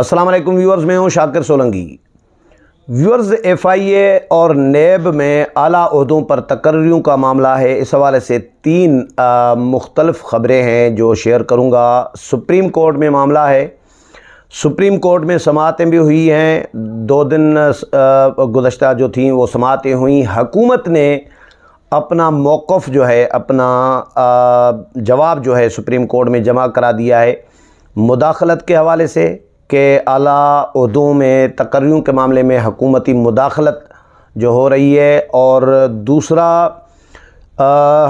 السلام علیکم ویورز، میں ہوں شاکر سولنگی۔ ویورز، ایف آئی اے اور نیب میں اعلیٰ عہدوں پر تقرریوں کا معاملہ ہے۔ اس حوالے سے 3 مختلف خبریں ہیں جو شیئر کروں گا۔ سپریم کورٹ میں معاملہ ہے، سپریم کورٹ میں سماعتیں بھی ہوئی ہیں، 2 دن گزشتہ جو تھیں وہ سماعتیں ہوئیں۔ حکومت نے اپنا موقف جو ہے، اپنا جواب جو ہے سپریم کورٹ میں جمع کرا دیا ہے مداخلت کے حوالے سے کہ اعلیٰ عہدوں میں تقرریوں کے معاملے میں حکومتی مداخلت جو ہو رہی ہے، اور دوسرا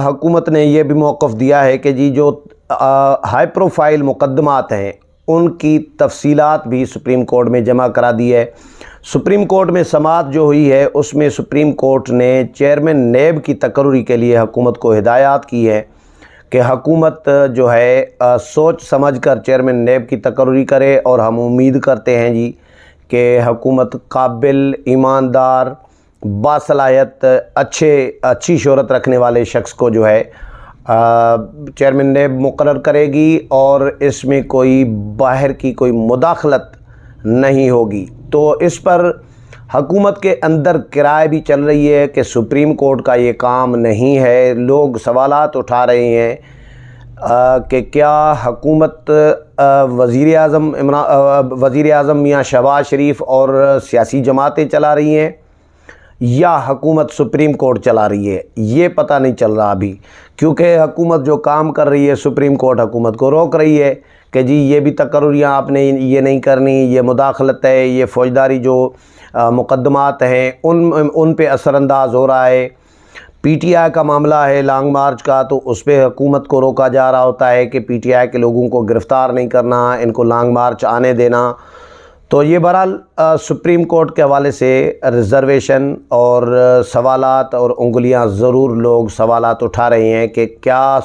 حکومت نے یہ بھی موقف دیا ہے کہ جو ہائی پروفائل مقدمات ہیں ان کی تفصیلات بھی سپریم کورٹ میں جمع کرا دی ہے۔ سپریم کورٹ میں سماعت جو ہوئی ہے اس میں سپریم کورٹ نے چیئرمین نیب کی تقرری کے لیے حکومت کو ہدایات کی ہے کہ حکومت جو ہے سوچ سمجھ کر چیئرمین نیب کی تقرری کرے، اور ہم امید کرتے ہیں کہ حکومت قابل، ایماندار، باصلاحیت، اچھی شہرت رکھنے والے شخص کو جو ہے چیئرمین نیب مقرر کرے گی، اور اس میں کوئی باہر کی کوئی مداخلت نہیں ہوگی۔ تو اس پر حکومت کے اندر کرائے بھی چل رہی ہے کہ سپریم کورٹ کا یہ کام نہیں ہے۔ لوگ سوالات اٹھا رہے ہیں کہ کیا حکومت وزیر اعظم میاں شہباز شریف اور سیاسی جماعتیں چلا رہی ہیں یا حکومت سپریم کورٹ چلا رہی ہے؟ یہ پتہ نہیں چل رہا ابھی، کیونکہ حکومت جو کام کر رہی ہے سپریم کورٹ حکومت کو روک رہی ہے کہ یہ بھی تقرریاں آپ نے یہ نہیں کرنی، یہ مداخلت ہے، یہ فوجداری جو مقدمات ہیں ان پہ اثر انداز ہو رہا ہے۔ پی ٹی آئی کا معاملہ ہے لانگ مارچ کا، تو اس پہ حکومت کو روکا جا رہا ہوتا ہے کہ پی ٹی آئی کے لوگوں کو گرفتار نہیں کرنا، ان کو لانگ مارچ آنے دینا۔ تو یہ بہرحال سپریم کورٹ کے حوالے سے ریزرویشن اور سوالات اور انگلیاں ضرور لوگ سوالات اٹھا رہے ہیں کہ کیا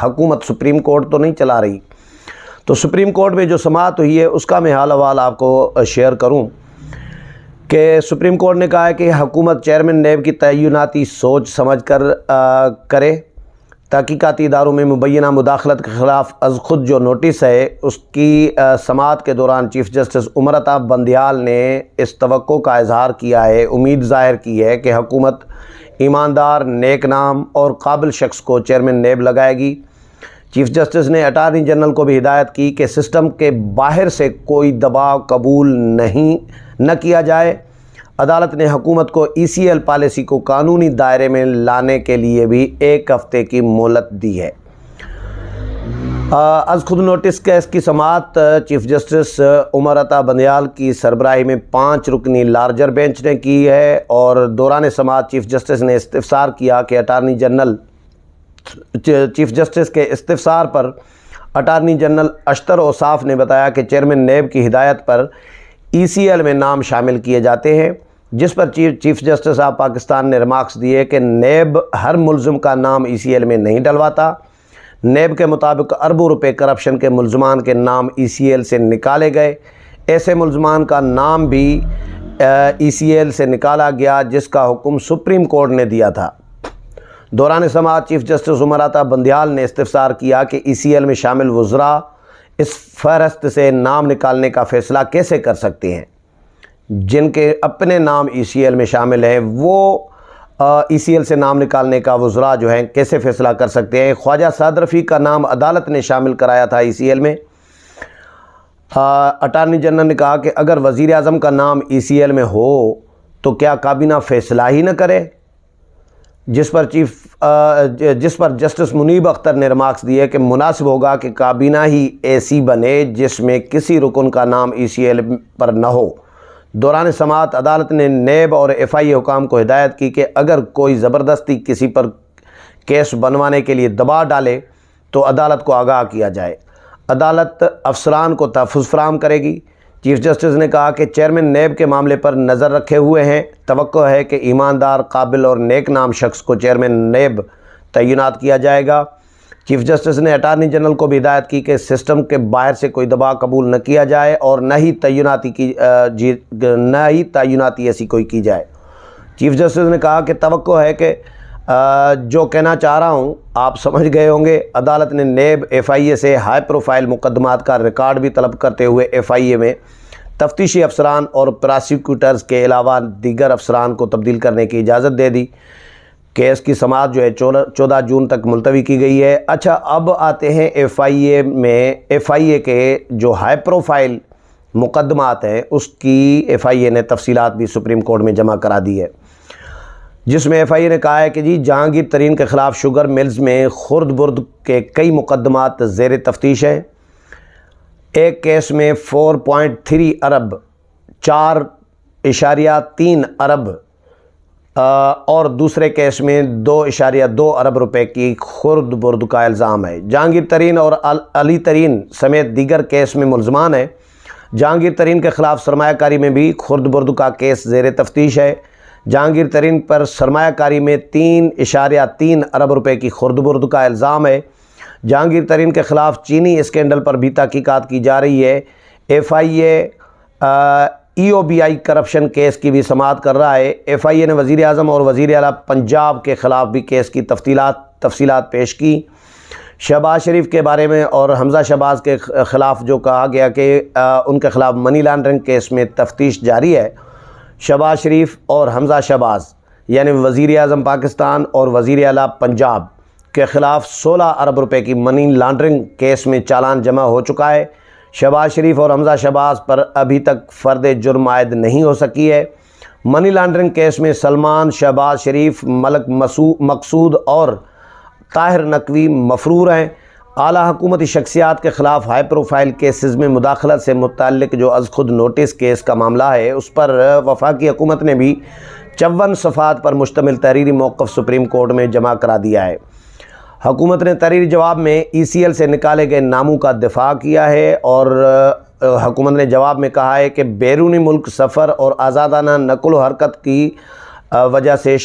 حکومت سپریم کورٹ تو نہیں چلا رہی۔ تو سپریم کورٹ میں جو سماعت ہوئی ہے اس کا میں حال حوال آپ کو شیئر کروں کہ سپریم کورٹ نے کہا ہے کہ حکومت چیئرمین نیب کی تعیناتی سوچ سمجھ کر کرے۔ تحقیقاتی اداروں میں مبینہ مداخلت کے خلاف از خود جو نوٹس ہے اس کی سماعت کے دوران چیف جسٹس عمر عطا بندیال نے اس توقع کا اظہار کیا ہے، امید ظاہر کی ہے کہ حکومت ایماندار، نیک نام اور قابل شخص کو چیئرمین نیب لگائے گی۔ چیف جسٹس نے اٹارنی جنرل کو بھی ہدایت کی کہ سسٹم کے باہر سے کوئی دباؤ قبول نہ کیا جائے۔ عدالت نے حکومت کو ای سی ایل پالیسی کو قانونی دائرے میں لانے کے لیے بھی 1 ہفتے کی مہلت دی ہے۔ از خود نوٹس کیس کی سماعت چیف جسٹس عمر عطا بندیال کی سربراہی میں 5 رکنی لارجر بینچ نے کی ہے، اور دوران سماعت چیف جسٹس نے استفسار کیا کہ چیف جسٹس کے استفسار پر اٹارنی جنرل اشتر اوصاف نے بتایا کہ چیئرمین نیب کی ہدایت پر ای سی ایل میں نام شامل کیے جاتے ہیں، جس پر چیف جسٹس آف پاکستان نے ریمارکس دیے کہ نیب ہر ملزم کا نام ای سی ایل میں نہیں ڈلواتا۔ نیب کے مطابق اربوں روپے کرپشن کے ملزمان کے نام ای سی ایل سے نکالے گئے۔ ایسے ملزمان کا نام بھی ای سی ایل سے نکالا گیا جس کا حکم سپریم کورٹ نے دیا تھا۔ دوران سماعت چیف جسٹس عمر عطا بندیال نے استفسار کیا کہ ای سی ایل میں شامل وزراء اس فہرست سے نام نکالنے کا فیصلہ کیسے کر سکتے ہیں؟ جن کے اپنے نام ای سی ایل میں شامل ہیں وہ ای سی ایل سے نام نکالنے کا وزراء جو ہیں کیسے فیصلہ کر سکتے ہیں؟ خواجہ سعد رفیق کا نام عدالت نے شامل کرایا تھا ای سی ایل میں۔ اٹارنی جنرل نے کہا کہ اگر وزیر اعظم کا نام ای سی ایل میں ہو تو کیا کابینہ فیصلہ ہی نہ کرے؟ جس پر جسٹس منیب اختر نے ریمارکس دیے کہ مناسب ہوگا کہ کابینہ ہی ایسی بنے جس میں کسی رکن کا نام ای سی ایل پر نہ ہو۔ دوران سماعت عدالت نے نیب اور ایف آئی اے حکام کو ہدایت کی کہ اگر کوئی زبردستی کسی پر کیس بنوانے کے لیے دباؤ ڈالے تو عدالت کو آگاہ کیا جائے۔ عدالت افسران کو تحفظ فراہم کرے گی۔ چیف جسٹس نے کہا کہ چیئرمین نیب کے معاملے پر نظر رکھے ہوئے ہیں، توقع ہے کہ ایماندار، قابل اور نیک نام شخص کو چیئرمین نیب تعینات کیا جائے گا۔ چیف جسٹس نے اٹارنی جنرل کو بھی ہدایت کی کہ سسٹم کے باہر سے کوئی دباؤ قبول نہ کیا جائے اور نہ ہی تعیناتی ایسی کوئی کی جائے۔ چیف جسٹس نے کہا کہ توقع ہے کہ جو کہنا چاہ رہا ہوں آپ سمجھ گئے ہوں گے۔ عدالت نے نیب ایف آئی اے سے ہائی پروفائل مقدمات کا ریکارڈ بھی طلب کرتے ہوئے ایف آئی اے میں تفتیشی افسران اور پراسیکیوٹرز کے علاوہ دیگر افسران کو تبدیل کرنے کی اجازت دے دی۔ کیس کی سماعت جو ہے 14 جون تک ملتوی کی گئی ہے۔ اچھا، اب آتے ہیں ایف آئی اے کے جو ہائی پروفائل مقدمات ہیں اس کی ایف آئی اے نے تفصیلات بھی سپریم کورٹ میں جمع کرا دی ہے، جس میں ایف آئی اے نے کہا ہے کہ جی جہانگیر ترین کے خلاف شوگر ملز میں خرد برد کے کئی مقدمات زیر تفتیش ہیں۔ ایک کیس میں 4.3 ارب 4.3 ارب اور دوسرے کیس میں 2.2 ارب روپے کی خرد برد کا الزام ہے۔ جہانگیر ترین اور علی ترین سمیت دیگر کیس میں ملزمان ہیں۔ جہانگیر ترین کے خلاف سرمایہ کاری میں بھی خرد برد کا کیس زیر تفتیش ہے۔ جہانگیر ترین پر سرمایہ کاری میں 3.3 ارب روپے کی خرد برد کا الزام ہے۔ جہانگیر ترین کے خلاف چینی اسکینڈل پر بھی تحقیقات کی جا رہی ہے۔ ایف آئی اے ای او بی آئی کرپشن کیس کی بھی سماعت کر رہا ہے۔ ایف آئی اے نے وزیر اعظم اور وزیر اعلیٰ پنجاب کے خلاف بھی کیس کی تفصیلات پیش کی۔ شہباز شریف کے بارے میں اور حمزہ شہباز کے خلاف جو کہا گیا کہ ان کے خلاف منی لانڈرنگ کیس میں تفتیش جاری ہے۔ شہباز شریف اور حمزہ شہباز یعنی وزیر اعظم پاکستان اور وزیر اعلیٰ پنجاب کے خلاف 16 ارب روپے کی منی لانڈرنگ کیس میں چالان جمع ہو چکا ہے۔ شہباز شریف اور حمزہ شہباز پر ابھی تک فرد جرم عائد نہیں ہو سکی ہے۔ منی لانڈرنگ کیس میں سلمان، شہباز شریف، ملک مقصود اور طاہر نقوی مفرور ہیں۔ اعلیٰ حکومتی شخصیات کے خلاف ہائی پروفائل کیسز میں مداخلت سے متعلق جو از خود نوٹس کیس کا معاملہ ہے اس پر وفاقی حکومت نے بھی 54 صفحات پر مشتمل تحریری موقف سپریم کورٹ میں جمع کرا دیا ہے۔ حکومت نے تحریری جواب میں ای سی ایل سے نکالے گئے ناموں کا دفاع کیا ہے اور حکومت نے جواب میں کہا ہے کہ بیرونی ملک سفر اور آزادانہ نقل و حرکت کی وجہ سے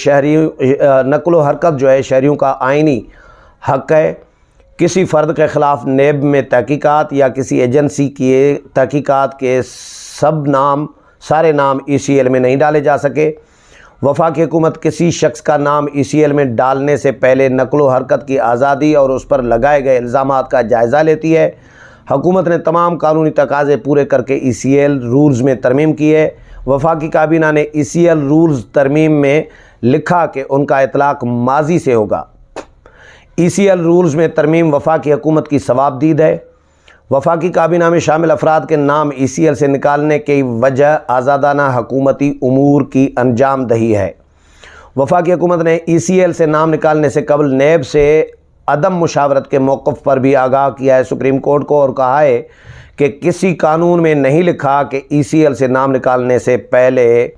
نقل و حرکت جو ہے شہریوں کا آئینی حق ہے۔ کسی فرد کے خلاف نیب میں تحقیقات یا کسی ایجنسی کی تحقیقات کے سارے نام ای سی ایل میں نہیں ڈالے جا سکے۔ وفاقی حکومت کسی شخص کا نام ای سی ایل میں ڈالنے سے پہلے نقل و حرکت کی آزادی اور اس پر لگائے گئے الزامات کا جائزہ لیتی ہے۔ حکومت نے تمام قانونی تقاضے پورے کر کے ای سی ایل رولز میں ترمیم کی ہے۔ وفاقی کابینہ نے ای سی ایل رولز ترمیم میں لکھا کہ ان کا اطلاق ماضی سے ہوگا۔ ای سی ایل رولز میں ترمیم وفاقی حکومت کی ثوابدید ہے۔ وفاقی کابینہ میں شامل افراد کے نام ای سی ایل سے نکالنے کی وجہ آزادانہ حکومتی امور کی انجام دہی ہے۔ وفاقی حکومت نے ای سی ایل سے نام نکالنے سے قبل نیب سے عدم مشاورت کے موقف پر بھی آگاہ کیا ہے سپریم کورٹ کو اور کہا ہے کہ کسی قانون میں نہیں لکھا کہ ای سی ایل سے نام نکالنے سے پہلے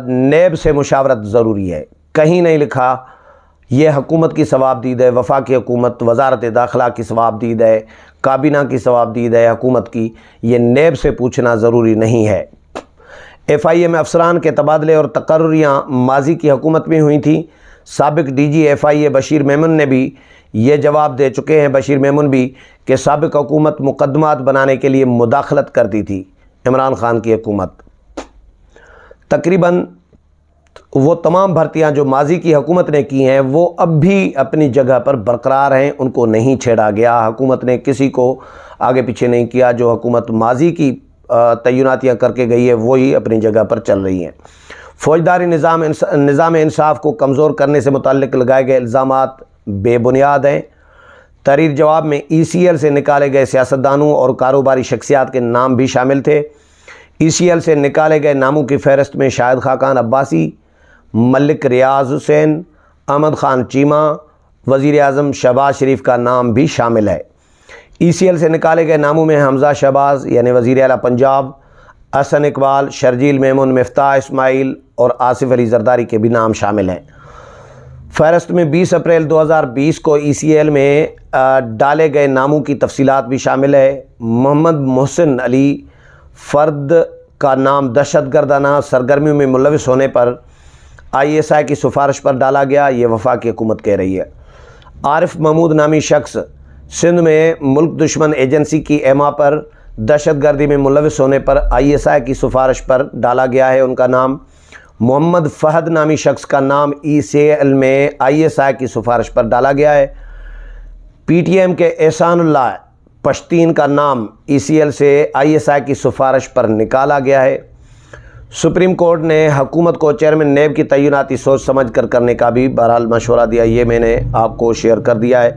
نیب سے مشاورت ضروری ہے، کہیں نہیں لکھا۔ یہ حکومت کی ثوابدید ہے، وفاقی حکومت، وزارت داخلہ کی ثوابدید ہے، کابینہ کی ثوابدید ہے حکومت کی، یہ نیب سے پوچھنا ضروری نہیں ہے۔ ایف آئی اے میں افسران کے تبادلے اور تقرریاں ماضی کی حکومت میں ہوئی تھیں۔ سابق ڈی جی ایف آئی اے بشیر میمن نے بھی یہ جواب دے چکے ہیں کہ سابق حکومت مقدمات بنانے کے لیے مداخلت کرتی تھی۔ عمران خان کی حکومت تقریباً وہ تمام بھرتیاں جو ماضی کی حکومت نے کی ہیں وہ اب بھی اپنی جگہ پر برقرار ہیں، ان کو نہیں چھیڑا گیا۔ حکومت نے کسی کو آگے پیچھے نہیں کیا۔ جو حکومت ماضی کی تعیناتیاں کر کے گئی ہے وہی اپنی جگہ پر چل رہی ہیں۔ فوجداری نظام انصاف کو کمزور کرنے سے متعلق لگائے گئے الزامات بے بنیاد ہیں۔ تحریر جواب میں ای سی ایل سے نکالے گئے سیاستدانوں اور کاروباری شخصیات کے نام بھی شامل تھے۔ ای سی ایل سے نکالے گئے ناموں کی فہرست میں شاہد خاقان عباسی، ملک ریاض حسین، احمد خان چیمہ، وزیر اعظم شہباز شریف کا نام بھی شامل ہے۔ ای سی ایل سے نکالے گئے ناموں میں حمزہ شہباز یعنی وزیر اعلیٰ پنجاب، احسن اقبال، شرجیل میمن، مفتاح اسماعیل اور آصف علی زرداری کے بھی نام شامل ہیں۔ فہرست میں 20 اپریل 2020 کو ای سی ایل میں ڈالے گئے ناموں کی تفصیلات بھی شامل ہے۔ محمد محسن علی فرد کا نام دہشت گردانہ سرگرمیوں میں ملوث ہونے پر آئی ایس آئی کی سفارش پر ڈالا گیا، یہ وفاقی حکومت کہہ رہی ہے۔ عارف محمود نامی شخص سندھ میں ملک دشمن ایجنسی کی ایما پر دہشت گردی میں ملوث ہونے پر آئی ایس آئی کی سفارش پر ڈالا گیا ہے ان کا نام۔ محمد فہد نامی شخص کا نام ای سی ایل میں آئی ایس آئی کی سفارش پر ڈالا گیا ہے۔ پی ٹی ایم کے احسان اللہ پشتین کا نام ECL سے ISI کی سفارش پر نکالا گیا ہے۔ سپریم کورٹ نے حکومت کو چیئرمین نیب کی تعیناتی سوچ سمجھ کر کرنے کا بھی بہرحال مشورہ دیا، یہ میں نے آپ کو شیئر کر دیا ہے۔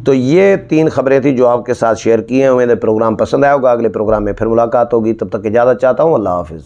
تو یہ 3 خبریں تھیں جو آپ کے ساتھ شیئر کی ہیں۔ امید ہے پروگرام پسند آیا ہوگا، اگلے پروگرام میں پھر ملاقات ہوگی، تب تک اجازت چاہتا ہوں، اللہ حافظ۔